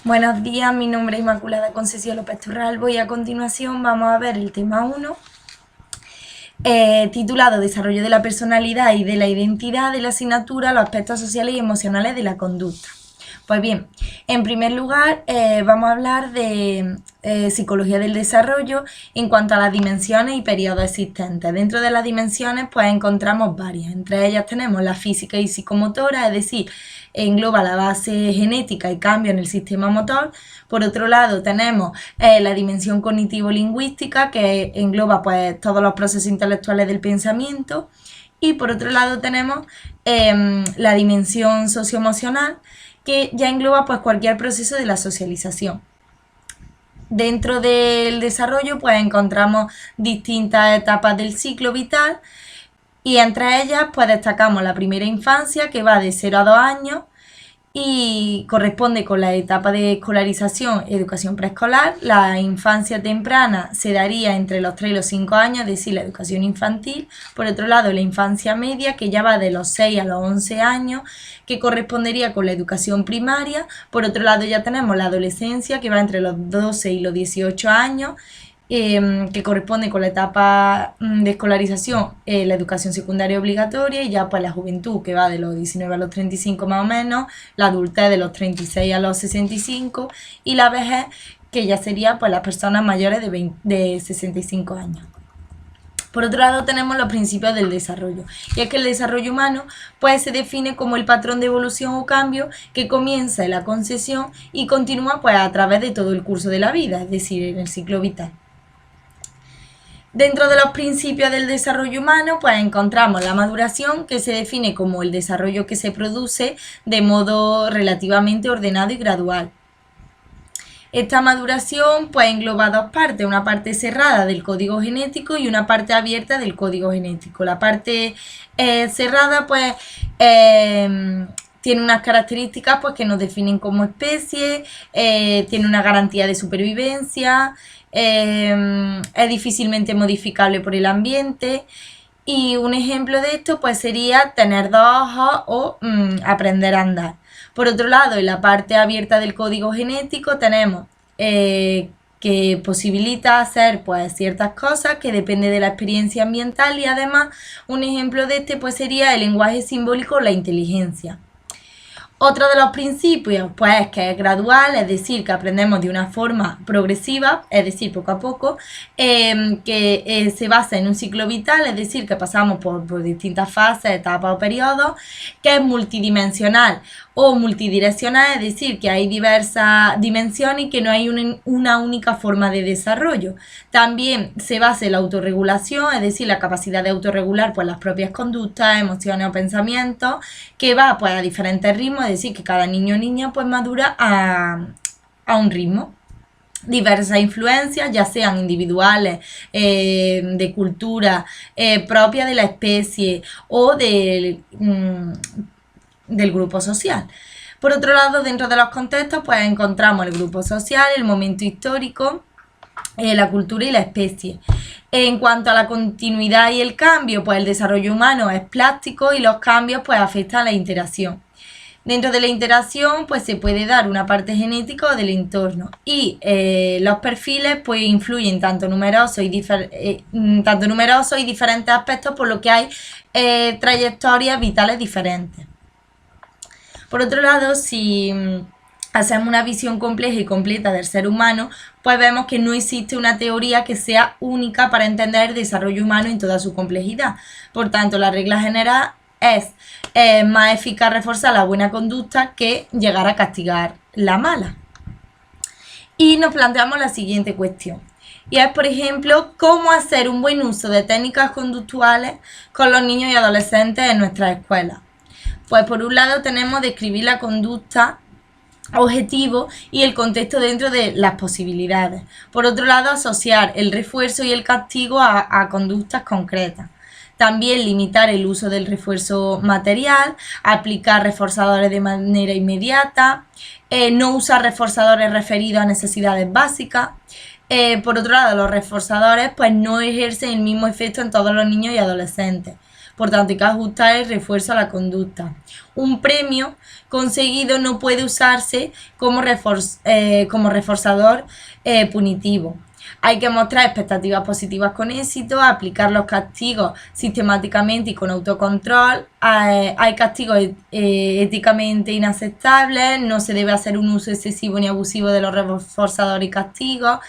Buenos días, mi nombre es Inmaculada Concesión López Torralbo y a continuación vamos a ver el tema 1, titulado Desarrollo de la personalidad y de la identidad de la asignatura, los aspectos sociales y emocionales de la conducta. Pues bien, en primer lugar vamos a hablar de psicología del desarrollo en cuanto a las dimensiones y periodos existentes. Dentro de las dimensiones pues encontramos varias, entre ellas tenemos la física y psicomotora, es decir, engloba la base genética y cambio en el sistema motor. Por otro lado tenemos la dimensión cognitivo-lingüística, que engloba pues todos los procesos intelectuales del pensamiento. Y por otro lado tenemos la dimensión socioemocional, que ya engloba pues cualquier proceso de la socialización. Dentro del desarrollo pues encontramos distintas etapas del ciclo vital y entre ellas pues destacamos la primera infancia, que va de 0 a 2 años y corresponde con la etapa de escolarización, educación preescolar. La infancia temprana se daría entre los 3 y los 5 años, es decir, la educación infantil. Por otro lado, la infancia media, que ya va de los 6 a los 11 años, que correspondería con la educación primaria. Por otro lado, ya tenemos la adolescencia, que va entre los 12 y los 18 años, que corresponde con la etapa de escolarización, la educación secundaria obligatoria, y ya pues la juventud, que va de los 19 a los 35 más o menos, la adultez de los 36 a los 65 y la vejez, que ya sería pues las personas mayores de 65 años. Por otro lado tenemos los principios del desarrollo, y es que el desarrollo humano pues se define como el patrón de evolución o cambio que comienza en la concepción y continúa pues a través de todo el curso de la vida, es decir, en el ciclo vital. Dentro de los principios del desarrollo humano, pues encontramos la maduración, que se define como el desarrollo que se produce de modo relativamente ordenado y gradual. Esta maduración pues engloba dos partes, una parte cerrada del código genético y una parte abierta del código genético. La parte cerrada pues tiene unas características pues que nos definen como especie, tiene una garantía de supervivencia, es difícilmente modificable por el ambiente, y un ejemplo de esto pues sería tener dos ojos o aprender a andar. Por otro lado, en la parte abierta del código genético tenemos que posibilita hacer pues ciertas cosas que depende de la experiencia ambiental, y además un ejemplo de este pues sería el lenguaje simbólico o la inteligencia. Otro de los principios pues es que es gradual, es decir, que aprendemos de una forma progresiva, es decir, poco a poco, que se basa en un ciclo vital, es decir, que pasamos por distintas fases, etapas o periodos, que es multidimensional o multidireccional, es decir, que hay diversas dimensiones y que no hay una única forma de desarrollo. También se basa en la autorregulación, es decir, la capacidad de autorregular pues las propias conductas, emociones o pensamientos, que va pues a diferentes ritmos, es decir, que cada niño o niña pues madura a un ritmo. Diversas influencias, ya sean individuales, de cultura propia de la especie o del grupo social. Por otro lado, dentro de los contextos pues encontramos el grupo social, el momento histórico, la cultura y la especie. En cuanto a la continuidad y el cambio, pues el desarrollo humano es plástico y los cambios pues afectan a la interacción. Dentro de la interacción pues se puede dar una parte genética o del entorno, y los perfiles pues influyen tanto numerosos y diferentes aspectos, por lo que hay trayectorias vitales diferentes. Por otro lado, si hacemos una visión compleja y completa del ser humano, pues vemos que no existe una teoría que sea única para entender el desarrollo humano en toda su complejidad. Por tanto, la regla general es más eficaz reforzar la buena conducta que llegar a castigar la mala. Y nos planteamos la siguiente cuestión, y es, por ejemplo, cómo hacer un buen uso de técnicas conductuales con los niños y adolescentes en nuestras escuelas. Pues por un lado tenemos describir la conducta objetivo y el contexto dentro de las posibilidades. Por otro lado, asociar el refuerzo y el castigo a conductas concretas. También limitar el uso del refuerzo material, aplicar reforzadores de manera inmediata, no usar reforzadores referidos a necesidades básicas. Por otro lado, los reforzadores pues no ejercen el mismo efecto en todos los niños y adolescentes. Por tanto, hay que ajustar el refuerzo a la conducta. Un premio conseguido no puede usarse como reforzador punitivo. Hay que mostrar expectativas positivas con éxito, aplicar los castigos sistemáticamente y con autocontrol. Hay castigos éticamente inaceptables, no se debe hacer un uso excesivo ni abusivo de los reforzadores y castigos.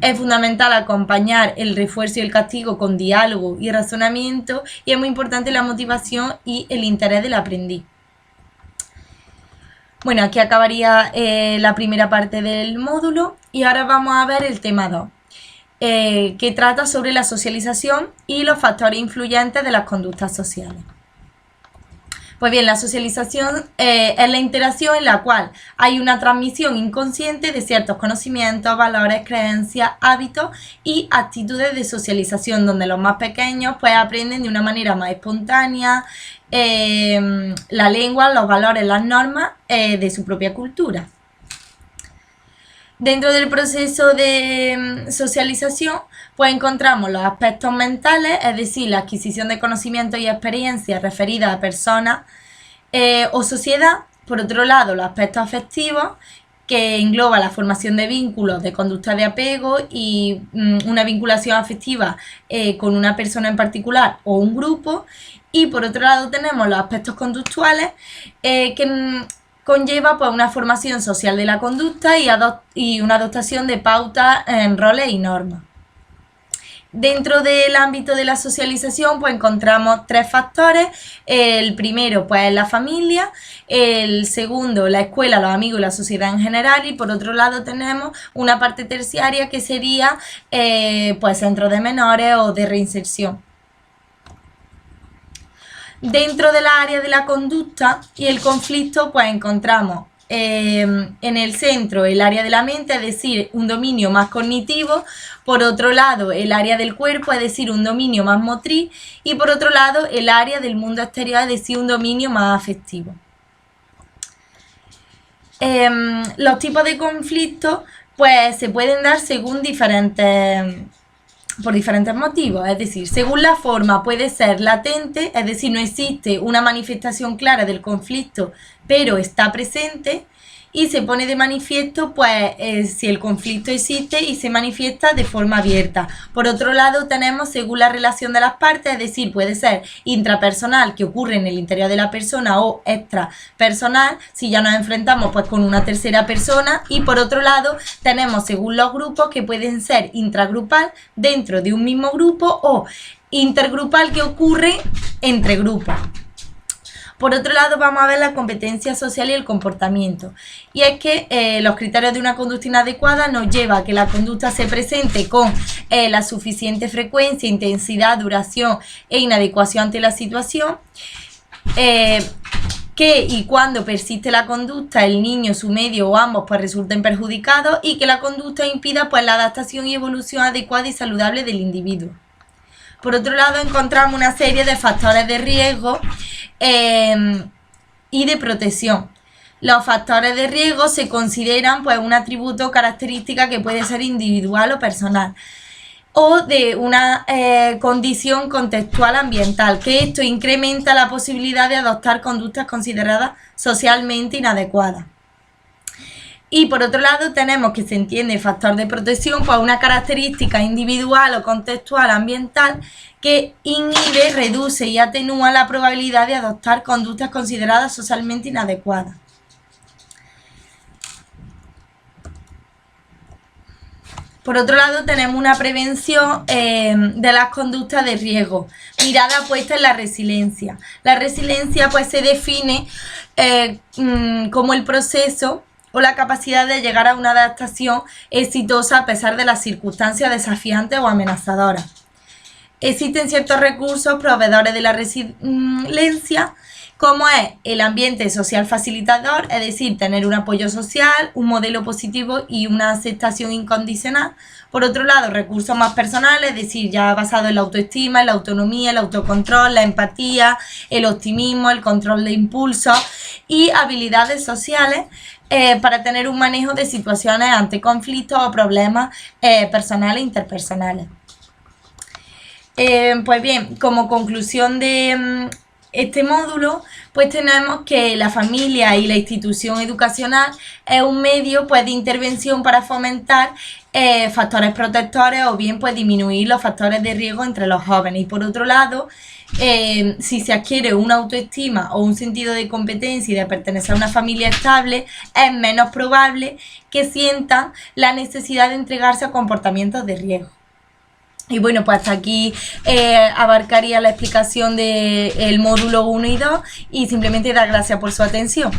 Es fundamental acompañar el refuerzo y el castigo con diálogo y razonamiento, y es muy importante la motivación y el interés del aprendiz. Bueno, aquí acabaría la primera parte del módulo y ahora vamos a ver el tema 2. Que trata sobre la socialización y los factores influyentes de las conductas sociales. Pues bien, la socialización es la interacción en la cual hay una transmisión inconsciente de ciertos conocimientos, valores, creencias, hábitos y actitudes de socialización, donde los más pequeños pues aprenden de una manera más espontánea la lengua, los valores, las normas de su propia cultura. Dentro del proceso de socialización, pues encontramos los aspectos mentales, es decir, la adquisición de conocimientos y experiencias referidas a personas o sociedad. Por otro lado, los aspectos afectivos, que engloba la formación de vínculos, de conducta de apego y una vinculación afectiva con una persona en particular o un grupo. Y por otro lado tenemos los aspectos conductuales, que conlleva pues una formación social de la conducta y una adoptación de pautas, roles y normas. Dentro del ámbito de la socialización pues encontramos tres factores. El primero pues es la familia, el segundo la escuela, los amigos y la sociedad en general, y por otro lado tenemos una parte terciaria que sería pues centros de menores o de reinserción. Dentro de la área de la conducta y el conflicto pues encontramos en el centro el área de la mente, es decir, un dominio más cognitivo. Por otro lado, el área del cuerpo, es decir, un dominio más motriz. Y por otro lado, el área del mundo exterior, es decir, un dominio más afectivo. Los tipos de conflictos pues se pueden dar por diferentes motivos, es decir, según la forma puede ser latente, es decir, no existe una manifestación clara del conflicto, pero está presente, y se pone de manifiesto pues si el conflicto existe y se manifiesta de forma abierta. Por otro lado tenemos según la relación de las partes, es decir, puede ser intrapersonal, que ocurre en el interior de la persona, o extrapersonal, si ya nos enfrentamos pues con una tercera persona. Y por otro lado tenemos según los grupos, que pueden ser intragrupal dentro de un mismo grupo o intergrupal, que ocurre entre grupos. Por otro lado, vamos a ver la competencia social y el comportamiento. Y es que los criterios de una conducta inadecuada nos lleva a que la conducta se presente con la suficiente frecuencia, intensidad, duración e inadecuación ante la situación. Que y cuando persiste la conducta, el niño, su medio o ambos pues resulten perjudicados, y que la conducta impida pues la adaptación y evolución adecuada y saludable del individuo. Por otro lado, encontramos una serie de factores de riesgo y de protección. Los factores de riesgo se consideran pues un atributo o característica que puede ser individual o personal, o de una condición contextual ambiental, que esto incrementa la posibilidad de adoptar conductas consideradas socialmente inadecuadas. Y por otro lado tenemos que se entiende factor de protección por una característica individual o contextual ambiental que inhibe, reduce y atenúa la probabilidad de adoptar conductas consideradas socialmente inadecuadas. Por otro lado tenemos una prevención de las conductas de riesgo, mirada puesta en la resiliencia. La resiliencia pues se define como el proceso o la capacidad de llegar a una adaptación exitosa a pesar de las circunstancias desafiantes o amenazadoras. Existen ciertos recursos proveedores de la resiliencia, como es el ambiente social facilitador, es decir, tener un apoyo social, un modelo positivo y una aceptación incondicional. Por otro lado, recursos más personales, es decir, ya basado en la autoestima, en la autonomía, el autocontrol, la empatía, el optimismo, el control de impulsos y habilidades sociales para tener un manejo de situaciones ante conflictos o problemas personales e interpersonales. Pues bien, como conclusión de este módulo, pues tenemos que la familia y la institución educacional es un medio pues, de intervención para fomentar factores protectores o bien pues, disminuir los factores de riesgo entre los jóvenes. Y por otro lado, si se adquiere una autoestima o un sentido de competencia y de pertenecer a una familia estable, es menos probable que sientan la necesidad de entregarse a comportamientos de riesgo. Y bueno, pues hasta aquí abarcaría la explicación del módulo 1 y 2 y simplemente dar gracias por su atención.